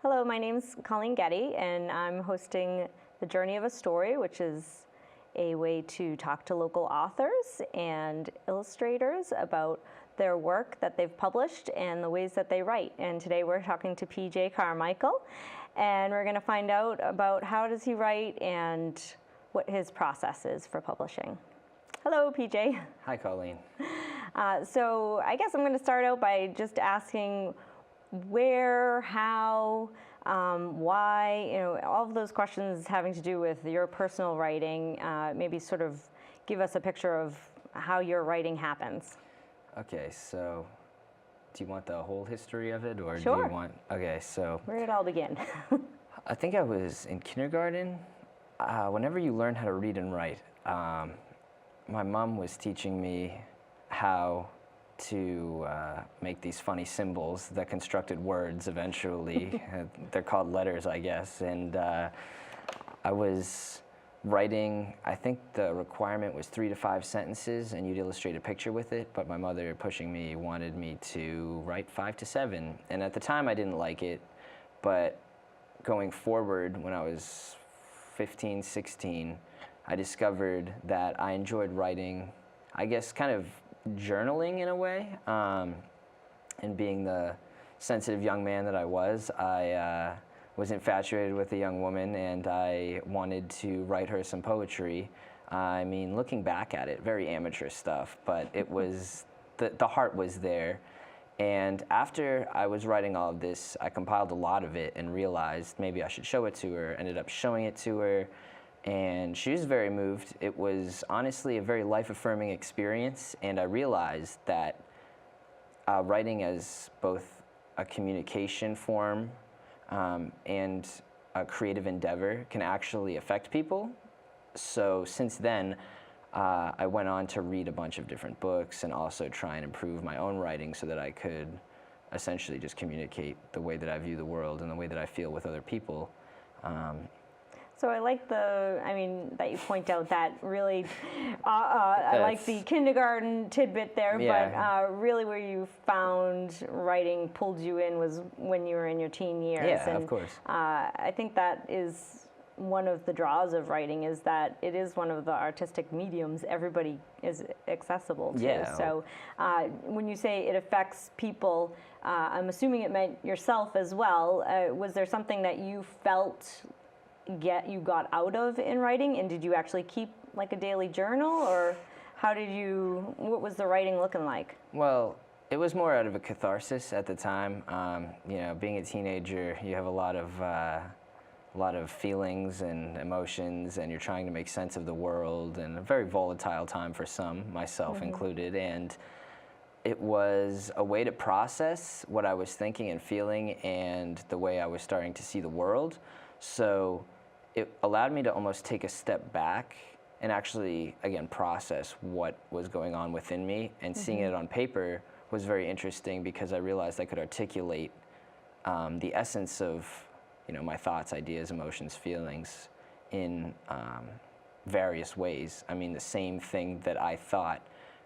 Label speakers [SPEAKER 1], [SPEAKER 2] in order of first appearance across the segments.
[SPEAKER 1] Hello, my name's Colleen Getty, and I'm hosting The Journey of a Story, which is a way to talk to local authors and illustrators about their work that they've published and the ways that they write. And today we're talking to PJ Carmichael, and we're going to find out about how does he write and what his process is for publishing. Hello, PJ.
[SPEAKER 2] Hi, Colleen.
[SPEAKER 1] So I guess I'm going to start out by just asking where, how, why, all of those questions having to do with your personal writing, maybe sort of give us a picture of how your writing happens.
[SPEAKER 2] Okay, so do you want the whole history of it, or
[SPEAKER 1] Sure.
[SPEAKER 2] do you want, okay, so.
[SPEAKER 1] Where did it all begin?
[SPEAKER 2] I think I was in kindergarten. Whenever you learn how to read and write, my mom was teaching me how to make these funny symbols that constructed words eventually. They're called letters, I guess. And I was writing, I think the requirement was 3 to 5 sentences and you'd illustrate a picture with it, but my mother pushing me wanted me to write 5 to 7. And at the time I didn't like it, but going forward when I was 15, 16, I discovered that I enjoyed writing, I guess kind of journaling in a way, and being the sensitive young man that I was infatuated with a young woman and I wanted to write her some poetry. I mean, looking back at it, very amateur stuff, but it was, the heart was there. And after I was writing all of this, I compiled a lot of it and realized maybe I should show it to her, ended up showing it to her, and she was very moved. It was honestly a very life-affirming experience, and I realized that writing as both a communication form and a creative endeavor can actually affect people. So since then, I went on to read a bunch of different books and also try and improve my own writing so that I could essentially just communicate the way that I view the world and the way that I feel with other people.
[SPEAKER 1] So I like that you point out that really, I like the kindergarten tidbit there,
[SPEAKER 2] Yeah.
[SPEAKER 1] but really where you found writing pulled you in was when you were in your teen years.
[SPEAKER 2] Yeah,
[SPEAKER 1] and,
[SPEAKER 2] of course.
[SPEAKER 1] I think that is one of the draws of writing, is that it is one of the artistic mediums everybody is accessible to.
[SPEAKER 2] Yeah.
[SPEAKER 1] So when you say it affects people, I'm assuming it meant yourself as well. Was there something that you felt you got out of in writing, and did you actually keep like a daily journal, or what was the writing looking like?
[SPEAKER 2] Well, it was more out of a catharsis at the time. Being a teenager, you have a lot of feelings and emotions, and you're trying to make sense of the world, and a very volatile time for some, myself included, and it was a way to process what I was thinking and feeling and the way I was starting to see the world. So it allowed me to almost take a step back and actually, again, process what was going on within me. And seeing it on paper was very interesting because I realized I could articulate the essence of my thoughts, ideas, emotions, feelings in various ways. I mean, the same thing that I thought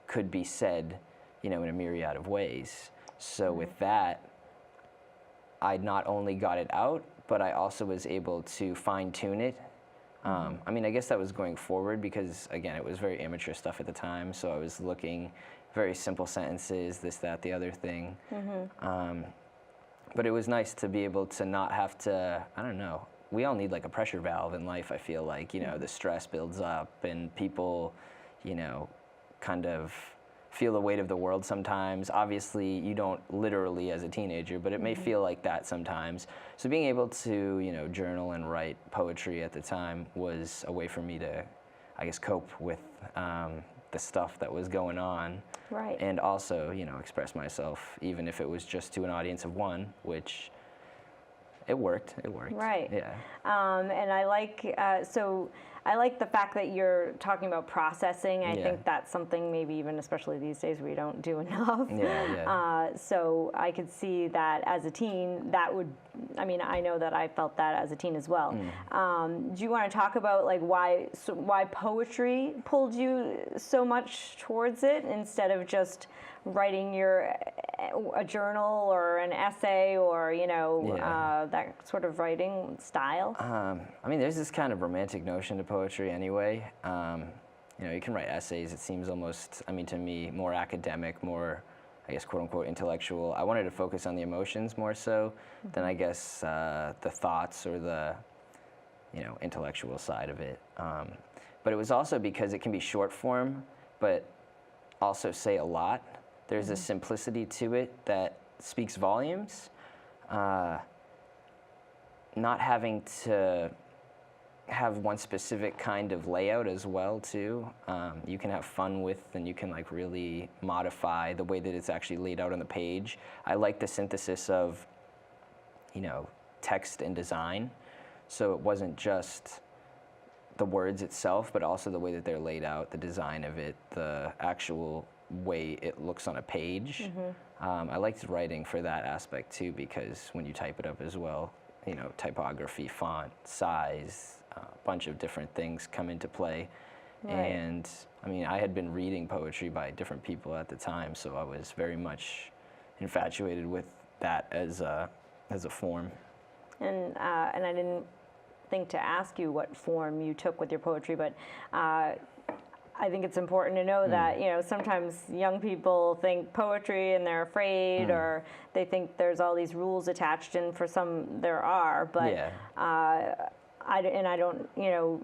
[SPEAKER 2] could be said in a myriad of ways. So with that, I not only got it out, but I also was able to fine-tune it. I mean, I guess that was going forward because, again, it was very amateur stuff at the time, so I was looking very simple sentences, this, that, the other thing. But it was nice to be able to not have to, I don't know, we all need like a pressure valve in life, I feel like, the stress builds up and people, kind of feel the weight of the world sometimes. Obviously, you don't literally as a teenager, but it may feel like that sometimes. So being able to, journal and write poetry at the time was a way for me to, I guess, cope with the stuff that was going on.
[SPEAKER 1] Right.
[SPEAKER 2] And also, express myself, even if it was just to an audience of one, which it worked.
[SPEAKER 1] Right.
[SPEAKER 2] Yeah.
[SPEAKER 1] And I like, so I like the fact that you're talking about processing. I
[SPEAKER 2] Yeah.
[SPEAKER 1] think that's something maybe even especially these days we don't do enough.
[SPEAKER 2] Yeah.
[SPEAKER 1] So I could see that as a teen, that would, I mean, I know that I felt that as a teen as well. Do you want to talk about like why poetry pulled you so much towards it instead of just writing a journal or an essay or, you know,
[SPEAKER 2] Yeah.
[SPEAKER 1] that sort of writing style?
[SPEAKER 2] I mean, there's this kind of romantic notion to poetry anyway. You know, you can write essays. It seems almost, I mean, to me, more academic, more, I guess, quote unquote, intellectual. I wanted to focus on the emotions more so than, I guess, the thoughts or the, you know, intellectual side of it. But it was also because it can be short form, but also say a lot. There's a simplicity to it that speaks volumes. Not having to have one specific kind of layout as well too. You can have fun with, and you can like really modify the way that it's actually laid out on the page. I like the synthesis of, you know, text and design. So it wasn't just the words itself, but also the way that they're laid out, the design of it, the actual way it looks on a page. I liked writing for that aspect too, because when you type it up as well, you know, typography, font, size, a bunch of different things come into play.
[SPEAKER 1] Right.
[SPEAKER 2] And I mean, I had been reading poetry by different people at the time, so I was very much infatuated with that as a form.
[SPEAKER 1] And I didn't think to ask you what form you took with your poetry, but I think it's important to know that, you know, sometimes young people think poetry and they're afraid or they think there's all these rules attached, and for some there are, but I don't, you know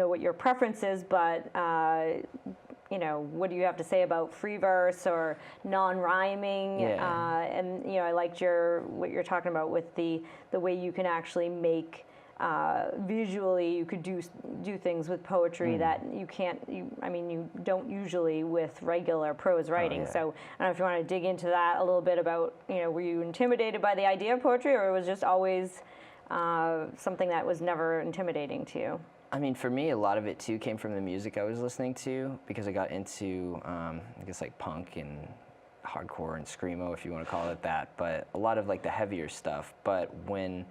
[SPEAKER 1] what your preference is, but you know, what do you have to say about free verse or non-rhyming? And you know, I liked what you're talking about with the way you can actually make visually, you could do things with poetry that you can't. I mean, you don't usually with regular prose writing. So I don't know if you want to dig into that a little bit about, you know, were you intimidated by the idea of poetry, or it was just always something that was never intimidating to you?
[SPEAKER 2] I mean, for me, a lot of it too came from the music I was listening to, because I got into, I guess, like punk and hardcore and screamo, if you want to call it that, but a lot of like the heavier stuff. But when,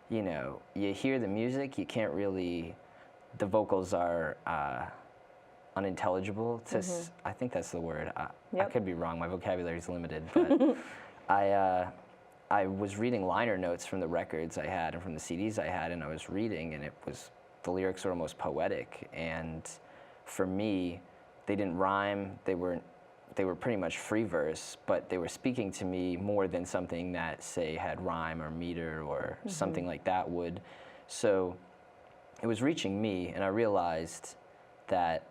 [SPEAKER 2] you know, you hear the music, you can't really, the vocals are unintelligible. I think that's the word. I could be wrong. My vocabulary is limited, but I was reading liner notes from the records I had and from the CDs I had, and I was reading, and the lyrics were almost poetic. And for me, they didn't rhyme. They were pretty much free verse, but they were speaking to me more than something that, say, had rhyme or meter or something like that would. So it was reaching me, and I realized that,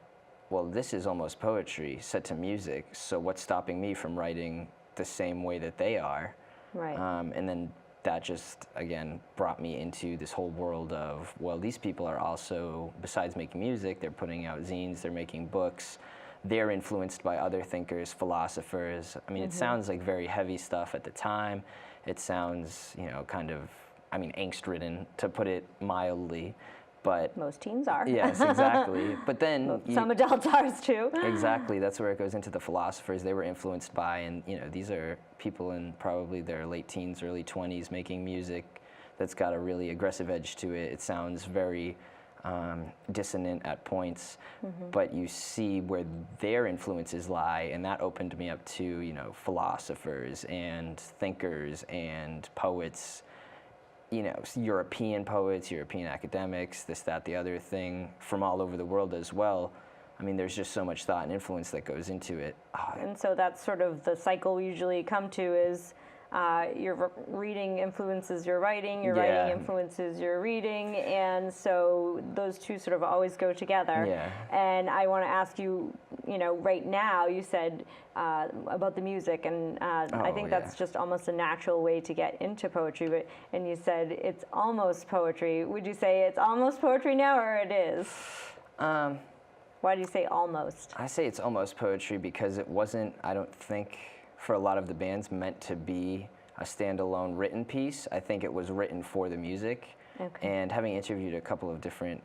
[SPEAKER 2] well, this is almost poetry set to music, so what's stopping me from writing the same way that they are?
[SPEAKER 1] Right.
[SPEAKER 2] And then that just, again, brought me into this whole world of, well, these people are also, besides making music, they're putting out zines, they're making books, they're influenced by other thinkers, philosophers. I mean, it sounds like very heavy stuff at the time. It sounds, you know, kind of, I mean, angst-ridden, to put it mildly, but...
[SPEAKER 1] Most teens are.
[SPEAKER 2] Yes, exactly. But then...
[SPEAKER 1] Some adults are too.
[SPEAKER 2] Exactly. That's where it goes into the philosophers they were influenced by, and, you know, these are people in probably their late teens, early 20s making music that's got a really aggressive edge to it. It sounds very dissonant at points, but you see where their influences lie, and that opened me up to, you know, philosophers and thinkers and poets, you know, European poets, European academics, this, that, the other thing, from all over the world as well. I mean, there's just so much thought and influence that goes into it.
[SPEAKER 1] And so that's sort of the cycle we usually come to is your reading influences your writing, your writing influences your reading, and so those two sort of always go together.
[SPEAKER 2] Yeah.
[SPEAKER 1] And I want to ask you, you know, right now you said about the music, and I think that's just almost a natural way to get into poetry, and you said it's almost poetry. Would you say it's almost poetry now, or it is? Why do you say almost?
[SPEAKER 2] I say it's almost poetry because it wasn't, I don't think, for a lot of the bands, meant to be a standalone written piece. I think it was written for the music. Okay. And having interviewed a couple of different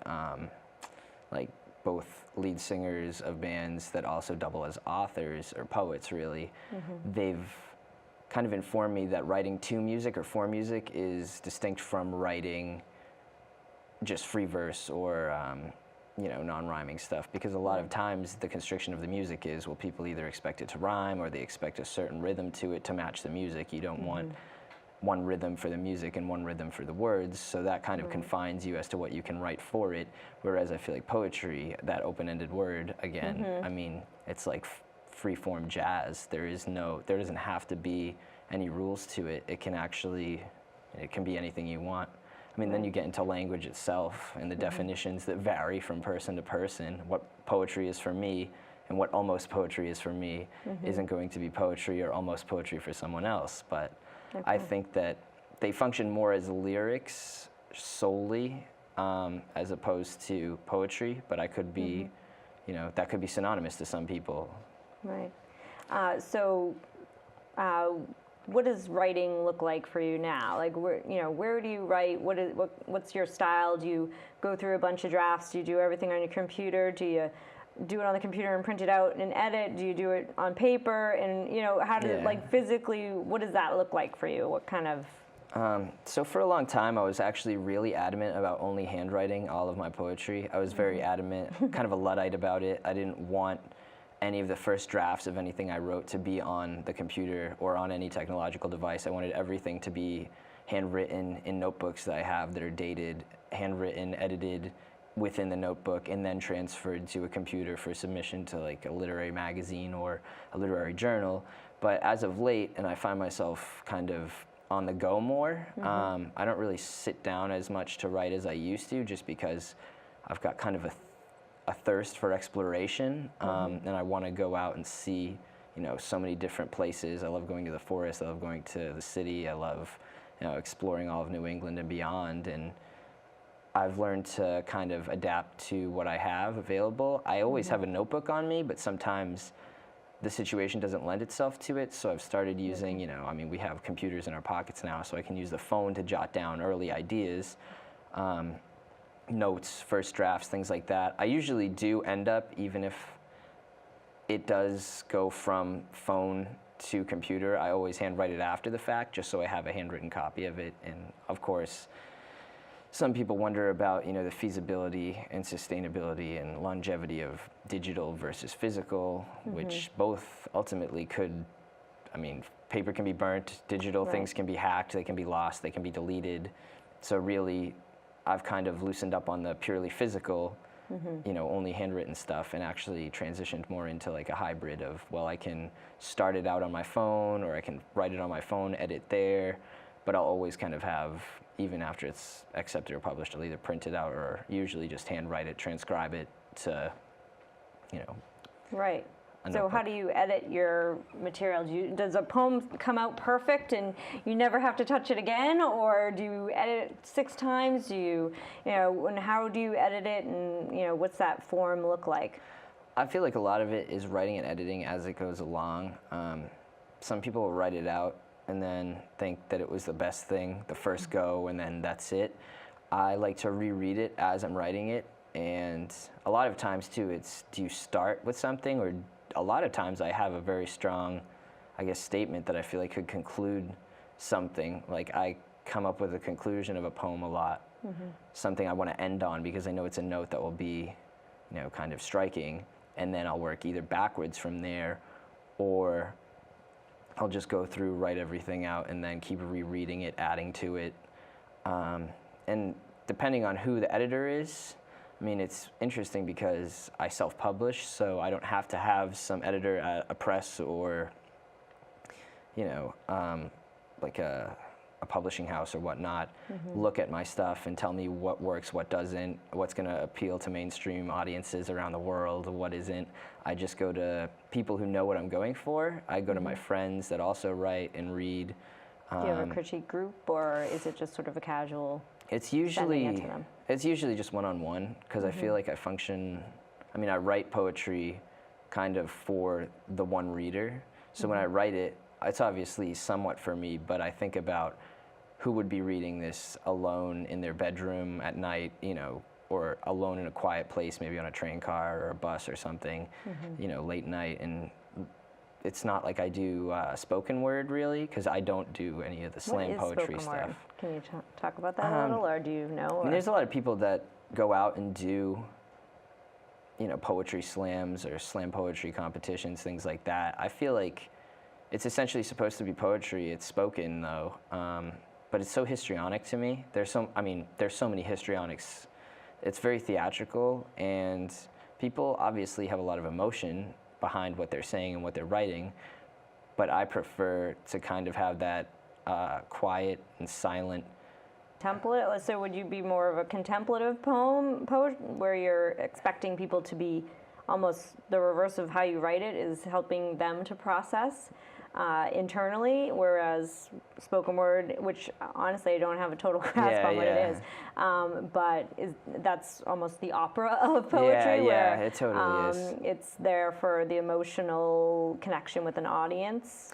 [SPEAKER 2] like both lead singers of bands that also double as authors or poets, really. They've kind of informed me that writing to music or for music is distinct from writing just free verse or you know, non-rhyming stuff, because a lot of times the constriction of the music is, well, people either expect it to rhyme or they expect a certain rhythm to it to match the music. You don't want one rhythm for the music and one rhythm for the words, so that kind of confines you as to what you can write for it. Whereas I feel like poetry, that open-ended word, again, I mean, it's like free-form jazz. There doesn't have to be any rules to it. It can actually, it can be anything you want. I mean, then you get into language itself and the definitions that vary from person to person. What poetry is for me and what almost poetry is for me isn't going to be poetry or almost poetry for someone else. But I think that they function more as lyrics solely as opposed to poetry, but I could be, you know, that could be synonymous to some people.
[SPEAKER 1] Right. What does writing look like for you now? Like, where do you write? What's your style? Do you go through a bunch of drafts? Do you do everything on your computer? Do you do it on the computer and print it out and edit? Do you do it on paper? And how does it, like, physically? What does that look like for you? What kind of?
[SPEAKER 2] So for a long time, I was actually really adamant about only handwriting all of my poetry. I was very adamant, kind of a Luddite about it. I didn't want any of the first drafts of anything I wrote to be on the computer or on any technological device. I wanted everything to be handwritten in notebooks that I have that are dated, handwritten, edited within the notebook, and then transferred to a computer for submission to like a literary magazine or a literary journal. But as of late, and I find myself kind of on the go more, I don't really sit down as much to write as I used to, just because I've got kind of a thirst for exploration, and I want to go out and see, so many different places. I love going to the forest. I love going to the city. I love, exploring all of New England and beyond. And I've learned to kind of adapt to what I have available. I always have a notebook on me, but sometimes the situation doesn't lend itself to it. So I've started using, we have computers in our pockets now, so I can use the phone to jot down early ideas. Notes, first drafts, things like that. I usually do end up, even if it does go from phone to computer, I always handwrite it after the fact, just so I have a handwritten copy of it. And of course, some people wonder about, the feasibility and sustainability and longevity of digital versus physical, which both ultimately could, paper can be burnt, digital things can be hacked, they can be lost, they can be deleted. So really, I've kind of loosened up on the purely physical, only handwritten stuff, and actually transitioned more into like a hybrid of, well, I can start it out on my phone, or I can write it on my phone, edit there, but I'll always kind of have, even after it's accepted or published, I'll either print it out or usually just handwrite it, transcribe it to,
[SPEAKER 1] Right. So how do you edit your material? Does a poem come out perfect and you never have to touch it again, or do you edit it 6 times? Do you, and how do you edit it, and what's that form look like?
[SPEAKER 2] I feel like a lot of it is writing and editing as it goes along. Some people will write it out and then think that it was the best thing the first go, and then that's it. I like to reread it as I'm writing it, and a lot of times too, it's, do you start with something, or a lot of times I have a very strong, statement that I feel like could conclude something. Like, I come up with a conclusion of a poem a lot, something I want to end on, because I know it's a note that will be, kind of striking, and then I'll work either backwards from there, or I'll just go through, write everything out, and then keep rereading it, adding to it. And depending on who the editor is, it's interesting because I self-publish, so I don't have to have some editor at a press or, like a publishing house or whatnot, look at my stuff and tell me what works, what doesn't, what's going to appeal to mainstream audiences around the world, what isn't. I just go to people who know what I'm going for. I go to my friends that also write and read.
[SPEAKER 1] Do you have a critique group, or is it just sort of a casual?
[SPEAKER 2] It's usually just one-on-one, because I feel like I function, I write poetry kind of for the one reader. So when I write it, it's obviously somewhat for me, but I think about who would be reading this alone in their bedroom at night, or alone in a quiet place, maybe on a train car or a bus or something, you know, late night. And it's not like I do spoken word really, because I don't do any of the slam poetry stuff.
[SPEAKER 1] Word? Can you talk about that a little, or do you know?
[SPEAKER 2] I mean, there's a lot of people that go out and do, you know, poetry slams or slam poetry competitions, things like that. I feel like it's essentially supposed to be poetry. It's spoken though, but it's so histrionic to me. There's so many histrionics. It's very theatrical, and people obviously have a lot of emotion behind what they're saying and what they're writing, but I prefer to kind of have that quiet and silent.
[SPEAKER 1] Template? So would you be more of a contemplative poet, where you're expecting people to be almost the reverse of how you write it, is helping them to process internally, whereas spoken word, which honestly I don't have a total grasp on what it is, but that's almost the opera of poetry, where
[SPEAKER 2] it totally is.
[SPEAKER 1] It's there for the emotional connection with an audience.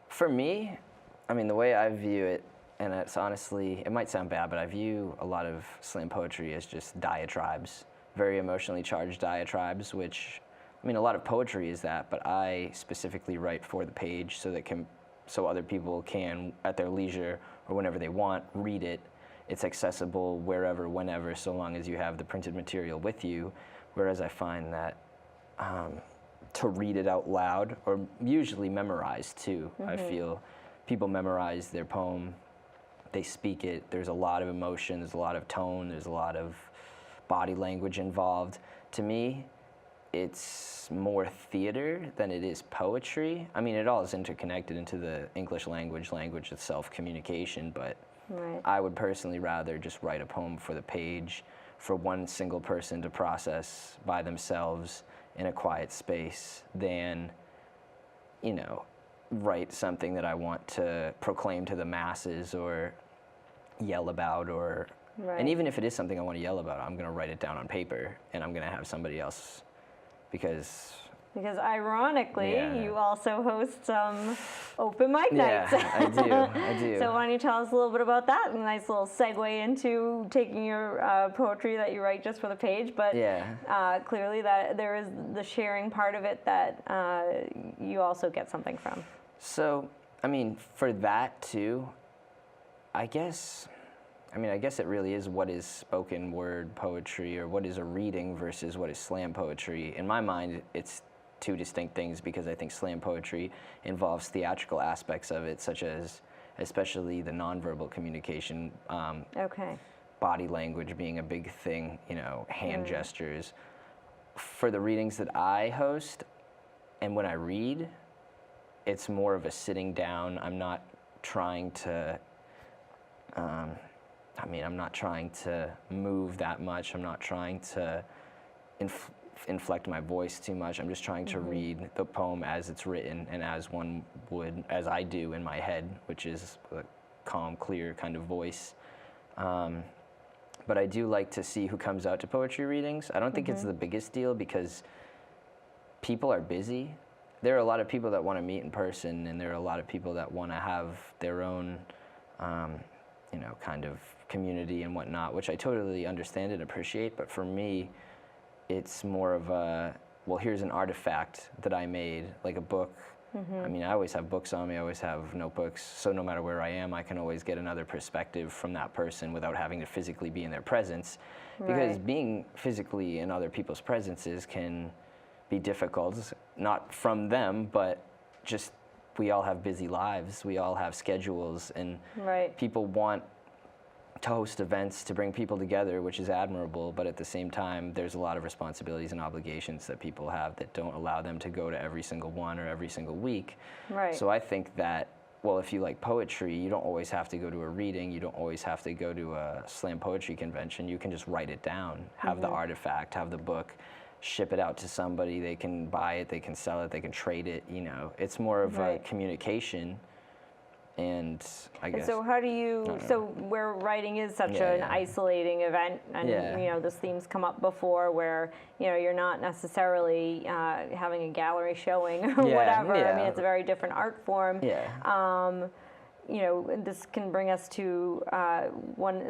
[SPEAKER 2] For me, I mean, the way I view it, and it's honestly, it might sound bad, but I view a lot of slam poetry as just diatribes, very emotionally charged diatribes, which, I mean, a lot of poetry is that, but I specifically write for the page so other people can, at their leisure or whenever they want, read it. It's accessible wherever, whenever, so long as you have the printed material with you. Whereas I find that to read it out loud, or usually memorize too, I feel people memorize their poem, they speak it, there's a lot of emotion, there's a lot of tone, there's a lot of body language involved. To me, it's more theater than it is poetry. I mean, it all is interconnected into the English language itself, communication, but I would personally rather just write a poem for the page, for one single person to process by themselves in a quiet space, than, you know, write something that I want to proclaim to the masses or yell about, or and even if it is something I want to yell about, I'm going to write it down on paper and I'm going to have somebody else, because
[SPEAKER 1] ironically, you also host some open mic nights.
[SPEAKER 2] I do.
[SPEAKER 1] So why don't you tell us a little bit about that? A nice little segue into taking your poetry that you write just for the page, but clearly that there is the sharing part of it that you also get something from.
[SPEAKER 2] So, I mean, for that too, I guess it really is what is spoken word poetry, or what is a reading versus what is slam poetry. In my mind, it's two distinct things, because I think slam poetry involves theatrical aspects of it, such as especially the nonverbal communication, body language being a big thing, you know, hand gestures. For the readings that I host, and when I read, it's more of a sitting down. I'm not trying to I'm not trying to move that much. I'm not trying to inflect my voice too much. I'm just trying to read the poem as it's written, and as one would, as I do in my head, which is a calm, clear kind of voice. But I do like to see who comes out to poetry readings. I don't think it's the biggest deal, because people are busy. There are a lot of people that want to meet in person, and there are a lot of people that want to have their own you know, kind of community and whatnot, which I totally understand and appreciate. But for me, it's more of a, well, here's an artifact that I made, like a book. I mean, I always have books on me, I always have notebooks, so no matter where I am, I can always get another perspective from that person without having to physically be in their presence. Because being physically in other people's presences can be difficult, not from them, but just, we all have busy lives, we all have schedules, and people want to host events to bring people together, which is admirable, but at the same time, there's a lot of responsibilities and obligations that people have that don't allow them to go to every single one or every single week. So I think that, well, if you like poetry, you don't always have to go to a reading, you don't always have to go to a slam poetry convention, you can just write it down, have the artifact, have the book, ship it out to somebody, they can buy it, they can sell it, they can trade it, you know. It's more of a communication, and I guess.
[SPEAKER 1] So how do you, so where writing is such an isolating event, and you know, those themes come up before, where, you know, you're not necessarily having a gallery showing or whatever. I mean, it's a very different art form. this can bring us to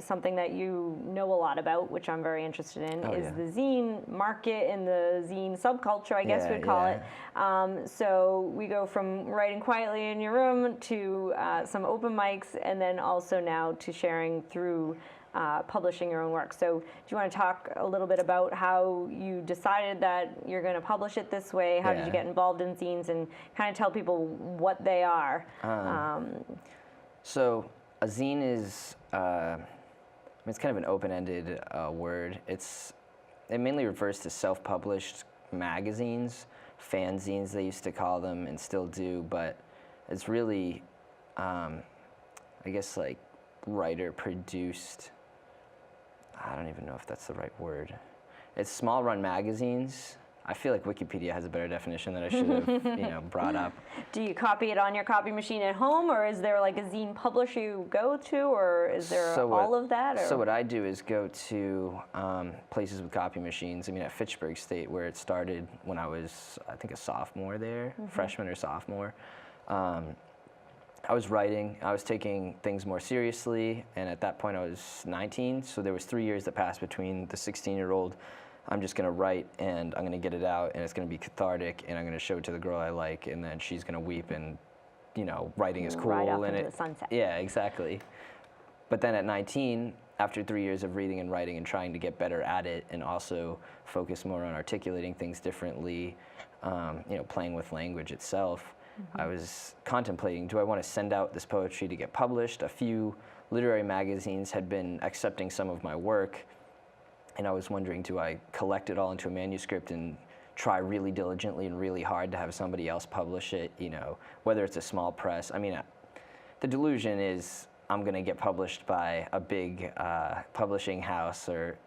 [SPEAKER 1] something that you know a lot about, which I'm very interested in, is the zine market and the zine subculture, I guess we'd call it. So we go from writing quietly in your room to some open mics, and then also now to sharing through publishing your own work. So do you want to talk a little bit about how you decided that you're going to publish it this way? How did you get involved in zines, and kind of tell people what they are?
[SPEAKER 2] So a zine is, it's kind of an open-ended word. It mainly refers to self-published magazines, fanzines they used to call them and still do, but it's really, I guess, like writer-produced. I don't even know if that's the right word. It's small-run magazines. I feel like Wikipedia has a better definition that I should have, brought up.
[SPEAKER 1] Do you copy it on your copy machine at home, or is there like a zine publisher you go to, or is there all of that? Or?
[SPEAKER 2] So what I do is go to places with copy machines. I mean, at Fitchburg State, where it started when I was, I think, a sophomore there, freshman or sophomore. I was writing, I was taking things more seriously, and at that point I was 19, so there was 3 years that passed between the 16-year-old, I'm just gonna write and I'm gonna get it out and it's gonna be cathartic and I'm gonna show it to the girl I like and then she's gonna weep and, writing is cool.
[SPEAKER 1] Right off
[SPEAKER 2] and
[SPEAKER 1] into the sunset.
[SPEAKER 2] Yeah, exactly. But then at 19, after 3 years of reading and writing and trying to get better at it and also focus more on articulating things differently, playing with language itself, I was contemplating, do I want to send out this poetry to get published? A few literary magazines had been accepting some of my work, and I was wondering, do I collect it all into a manuscript and try really diligently and really hard to have somebody else publish it, whether it's a small press. I mean, the delusion is I'm going to get published by a big publishing house or,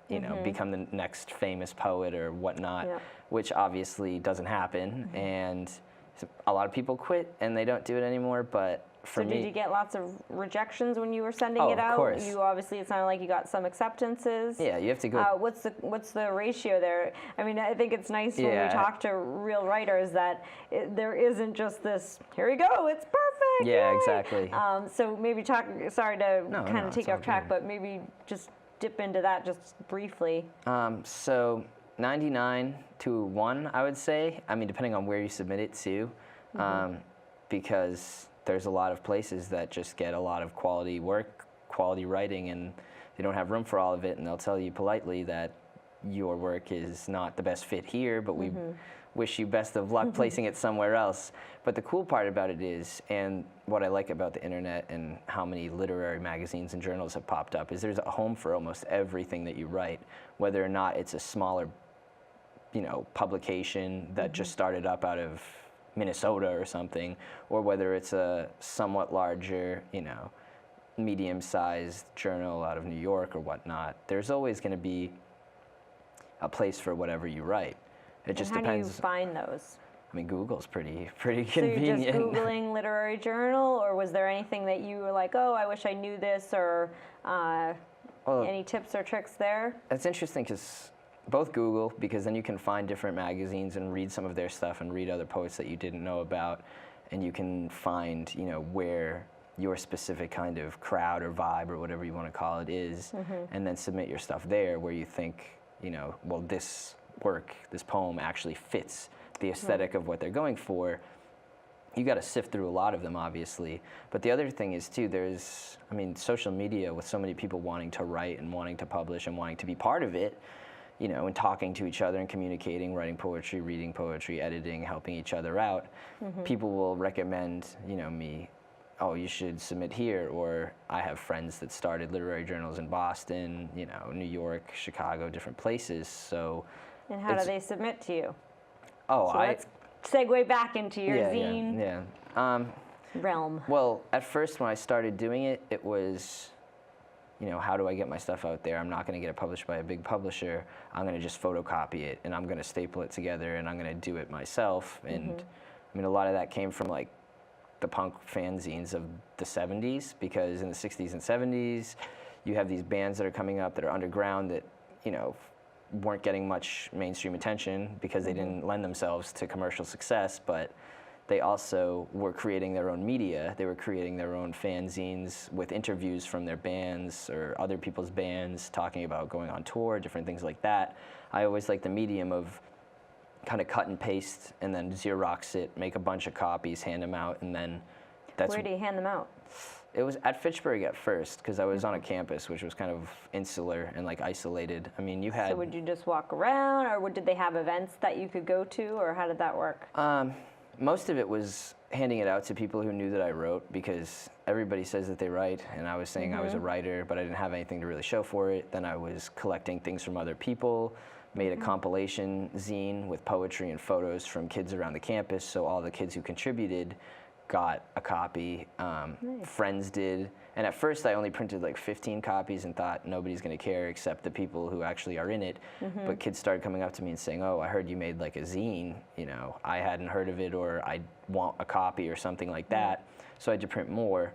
[SPEAKER 2] become the next famous poet or whatnot, which obviously doesn't happen. And a lot of people quit and they don't do it anymore, but for me...
[SPEAKER 1] So did you get lots of rejections when you were sending it out?
[SPEAKER 2] Of course.
[SPEAKER 1] You obviously, it sounded like you got some acceptances.
[SPEAKER 2] Yeah, you have to go...
[SPEAKER 1] What's the ratio there? I mean, I think it's nice when we talk to real writers that there isn't just this, here you go, it's perfect!
[SPEAKER 2] Yeah,
[SPEAKER 1] yay!
[SPEAKER 2] exactly.
[SPEAKER 1] So maybe sorry to kind of take you off track,
[SPEAKER 2] good.
[SPEAKER 1] but maybe just dip into that just briefly.
[SPEAKER 2] So 99 to 1, I would say. I mean, depending on where you submit it to, because there's a lot of places that just get a lot of quality work, quality writing, and they don't have room for all of it, and they'll tell you politely that your work is not the best fit here, but we wish you best of luck placing it somewhere else. But the cool part about it is, and what I like about the internet and how many literary magazines and journals have popped up, is there's a home for almost everything that you write, whether or not it's a smaller publication that just started up out of Minnesota or something, or whether it's a somewhat larger, medium-sized journal out of New York or whatnot. There's always going to be a place for whatever you write. It just depends.
[SPEAKER 1] How do you find those?
[SPEAKER 2] I mean, Google's pretty convenient.
[SPEAKER 1] So you're just Googling literary journal, or was there anything that you were like, oh, I wish I knew this, or any tips or tricks there?
[SPEAKER 2] That's interesting because both Google, because then you can find different magazines and read some of their stuff and read other poets that you didn't know about, and you can find, where your specific kind of crowd or vibe or whatever you want to call it is, and then submit your stuff there where you think, well, this work, this poem actually fits the aesthetic of what they're going for. You got to sift through a lot of them, obviously. But the other thing is, too, there's, social media with so many people wanting to write and wanting to publish and wanting to be part of it, and talking to each other and communicating, writing poetry, reading poetry, editing, helping each other out. People will recommend, me, oh, you should submit here, or I have friends that started literary journals in Boston, New York, Chicago, different places, so...
[SPEAKER 1] And how do they submit to you?
[SPEAKER 2] Oh,
[SPEAKER 1] so let's segue back into your zine realm.
[SPEAKER 2] Well, at first when I started doing it, it was... how do I get my stuff out there? I'm not going to get it published by a big publisher. I'm going to just photocopy it, and I'm going to staple it together, and I'm going to do it myself. And a lot of that came from like the punk fanzines of the 70s, because in the 60s and 70s, you have these bands that are coming up that are underground that, weren't getting much mainstream attention because they didn't lend themselves to commercial success, but they also were creating their own media. They were creating their own fanzines with interviews from their bands or other people's bands, talking about going on tour, different things like that. I always liked the medium of kind of cut and paste and then Xerox it, make a bunch of copies, hand them out, and then that's...
[SPEAKER 1] Where do you hand them out?
[SPEAKER 2] It was at Fitchburg at first, because I was on a campus which was kind of insular and like isolated. I mean, you had...
[SPEAKER 1] So would you just walk around, or did they have events that you could go to, or how did that work?
[SPEAKER 2] Most of it was handing it out to people who knew that I wrote, because everybody says that they write, and I was saying I was a writer, but I didn't have anything to really show for it. Then I was collecting things from other people, made a compilation zine with poetry and photos from kids around the campus, so all the kids who contributed got a copy. Friends did, and at first I only printed like 15 copies and thought nobody's going to care except the people who actually are in it. But kids started coming up to me and saying, "Oh, I heard you made like a zine, you know, I hadn't heard of it, or I want a copy," or something like that. So I had to print more.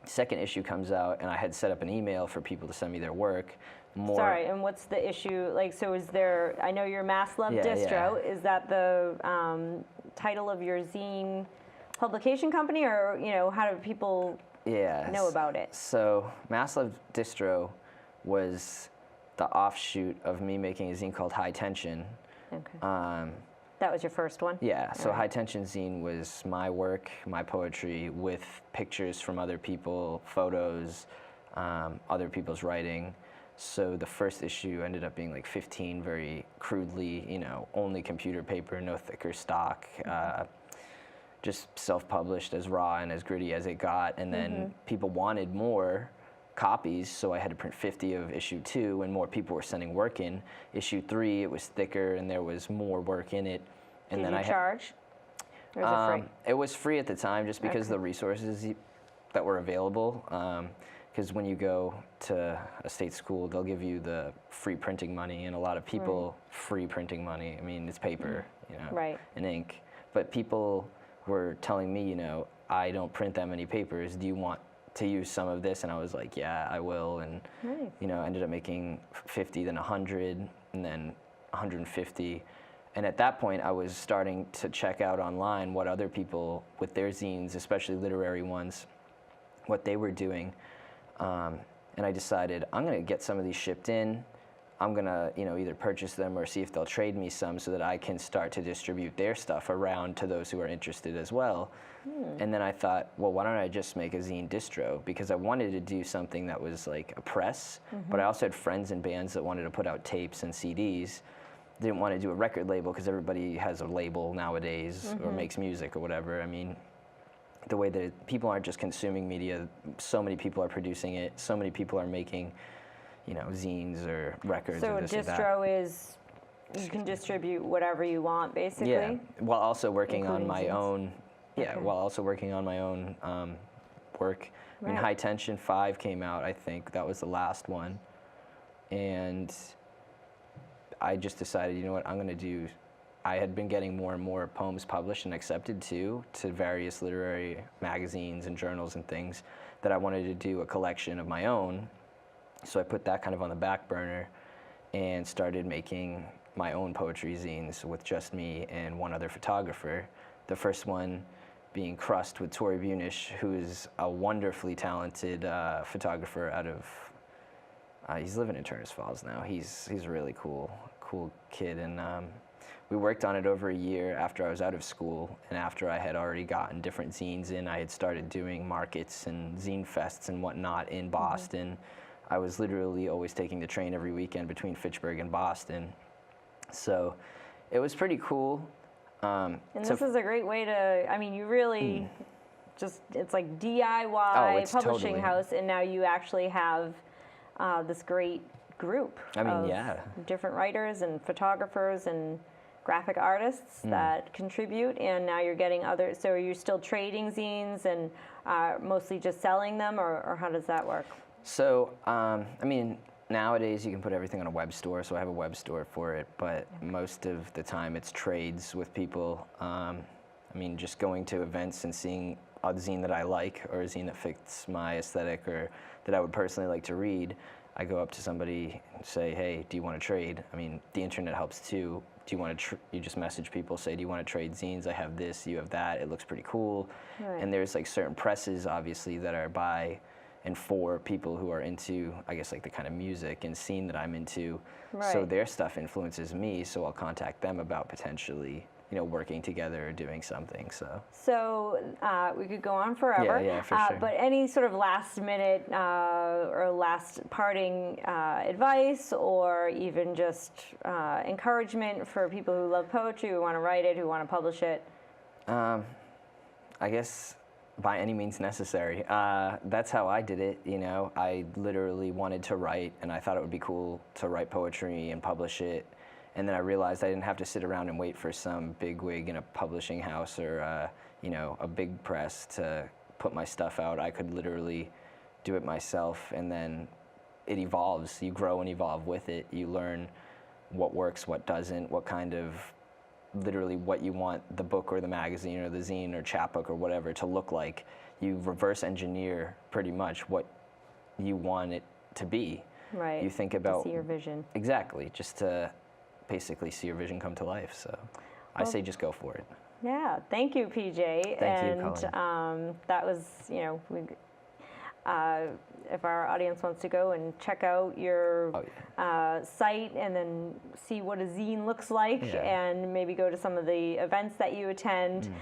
[SPEAKER 2] Second issue comes out, and I had set up an email for people to send me their work.
[SPEAKER 1] Sorry, and what's the issue? Like, so is there, I know you're Mass Love Distro, is that the title of your zine publication company, or, you know, how do people know about it?
[SPEAKER 2] So Mass Love Distro was the offshoot of me making a zine called High Tension.
[SPEAKER 1] Okay. That was your first one?
[SPEAKER 2] Yeah, so High Tension zine was my work, my poetry, with pictures from other people, photos, other people's writing. So the first issue ended up being like 15 very crudely, you know, only computer paper, no thicker stock, just self-published, as raw and as gritty as it got. And then people wanted more copies, so I had to print 50 of issue 2, and more people were sending work in. Issue 3, it was thicker and there was more work in it. And
[SPEAKER 1] Did
[SPEAKER 2] then
[SPEAKER 1] you charge? Or is it free?
[SPEAKER 2] It was free at the time, just because of the resources that were available. Because when you go to a state school, they'll give you the free printing money, and a lot of people free printing money. I mean, it's paper, you know, and ink. But people were telling me, you know, I don't print that many papers. Do you want to use some of this? And I was like, yeah, I will. And you know, ended up making 50, then 100, and then 150. And at that point, I was starting to check out online what other people with their zines, especially literary ones, what they were doing. And I decided I'm going to get some of these shipped in. I'm going to, you know, either purchase them or see if they'll trade me some, so that I can start to distribute their stuff around to those who are interested as well. And then I thought, well, why don't I just make a zine distro? Because I wanted to do something that was like a press, but I also had friends in bands that wanted to put out tapes and CDs. Didn't want to do a record label, because everybody has a label nowadays or makes music or whatever. I mean, the way that people aren't just consuming media, so many people are producing it, so many people are making, you know, zines or records or this or that.
[SPEAKER 1] So a distro is, you can distribute whatever you want, basically?
[SPEAKER 2] Yeah, while also working on my
[SPEAKER 1] zines.
[SPEAKER 2] own, while also working on my own work. I mean, High Tension 5 came out, I think, that was the last one. And I just decided, you know what, I'm gonna do, I had been getting more and more poems published and accepted to various literary magazines and journals and things, that I wanted to do a collection of my own. So I put that kind of on the back burner and started making my own poetry zines with just me and one other photographer. The first one being Crust with Tori Bunish, who is a wonderfully talented photographer out of, he's living in Turners Falls now. He's a really cool kid, and we worked on it over a year after I was out of school, and after I had already gotten different zines in. I had started doing markets and zine fests and whatnot in Boston. I was literally always taking the train every weekend between Fitchburg and Boston. So it was pretty cool.
[SPEAKER 1] And this is a great way to, I mean, you really just, it's like DIY publishing house, and now you actually have this great group of different writers and photographers and graphic artists that contribute, and now you're getting other, so are you still trading zines and mostly just selling them, or how does that work?
[SPEAKER 2] So, I mean, nowadays you can put everything on a web store, so I have a web store for it, but most of the time it's trades with people. I mean, just going to events and seeing a zine that I like, or a zine that fits my aesthetic, or that I would personally like to read. I go up to somebody and say, hey, do you want to trade? I mean, the internet helps too. do you want to, you just message people, say, do you want to trade zines? I have this, you have that, it looks pretty cool.
[SPEAKER 1] Right.
[SPEAKER 2] And there's like certain presses, obviously, that are by and for people who are into, I guess, like the kind of music and scene that I'm into.
[SPEAKER 1] Right.
[SPEAKER 2] So their stuff influences me, so I'll contact them about potentially, you know, working together or doing something.
[SPEAKER 1] So we could go on forever.
[SPEAKER 2] Yeah, for sure.
[SPEAKER 1] But any sort of last minute or last parting advice, or even just encouragement for people who love poetry, who want to write it, who want to publish it?
[SPEAKER 2] I guess by any means necessary. That's how I did it, you know. I literally wanted to write, and I thought it would be cool to write poetry and publish it. And then I realized I didn't have to sit around and wait for some big wig in a publishing house or, you know, a big press to put my stuff out. I could literally do it myself, and then it evolves. You grow and evolve with it. You learn what works, what doesn't, what kind of, literally what you want the book or the magazine or the zine or chapbook or whatever to look like. You reverse engineer pretty much what you want it to be.
[SPEAKER 1] Right.
[SPEAKER 2] You think about,
[SPEAKER 1] to see your vision.
[SPEAKER 2] Exactly, just to basically see your vision come to life. So I say just go for it.
[SPEAKER 1] Yeah, thank you, PJ.
[SPEAKER 2] Thank you,
[SPEAKER 1] Colleen. That was, you know, if our audience wants to go and check out your site and then see what a zine looks like, and maybe go to some of the events that you attend,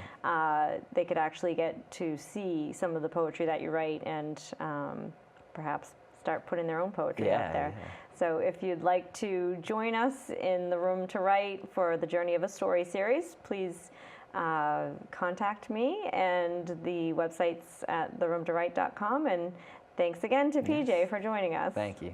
[SPEAKER 1] they could actually get to see some of the poetry that you write and perhaps start putting their own poetry out there.
[SPEAKER 2] Yeah.
[SPEAKER 1] So if you'd like to join us in the Room to Write for the Journey of a Story series, please contact me, and the website's at theroomtowrite.com. And thanks again to PJ for joining us.
[SPEAKER 2] Thank you.